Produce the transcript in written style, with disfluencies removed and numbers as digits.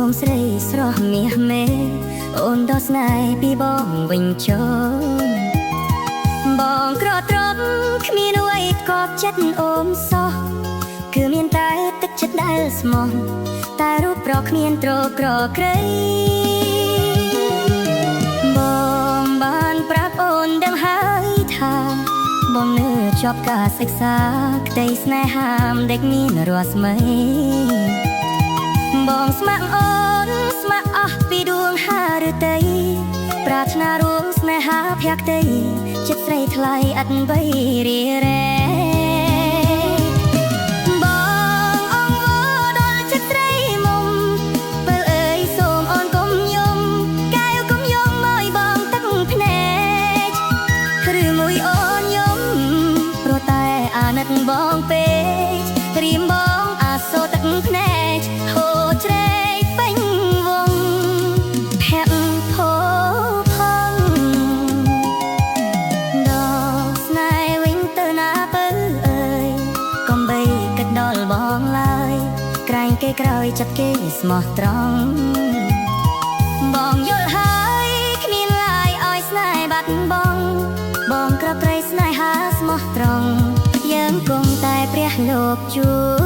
មស្រីស្រស់មាសមេអូនដល់ស្នេហ៍ពីបងវិញចូលបងក្រត្រប់គ្មានអ្វីកប់ចិត្តអូនសោះគឺមានតែទឹកចិត្តដែលស្មោះតែរូបប្រគ្មានទ្រក្រក្រៃបងបានប្រាប់អូនដឹងហើយថាបងនៅជាប់ការសិក្សាក្តីស្នេហាដេកមានរាល់ស្មីបងស្ម័គ្រអូនស្ម័គ្រអស់ពីដួងហាឬតីប្រាថ្នារួមស្នេហាភក្តីចិត្តស្រីថ្លៃអត់បីរារែបងអង្វរដល់ចិត្តស្រីមុំពេលអើយសូមអូនកុំយំកែវកុំយំមកបងទឹកភ្នែកឬមួយអូនយំព្រោះតែអាណិតបងពេករៀមបងអាសូរទឹកភ្នែកហូរជ្រែកពេញវងភ័ក្រផោផងដល់ស្នេហ៍វិញទៅណាពើអើយកុំបីគិតដល់បងឡើយក្រែងគេក្រោយចាប់គេស្មោះត្រង់បងយល់ហើយគ្មានឡាយឲ្យស្នេហ៍បាត់បងក្របត្រីស្នេហាស្មោះត្រង់យើងគង់តែព្រះលោកជួយ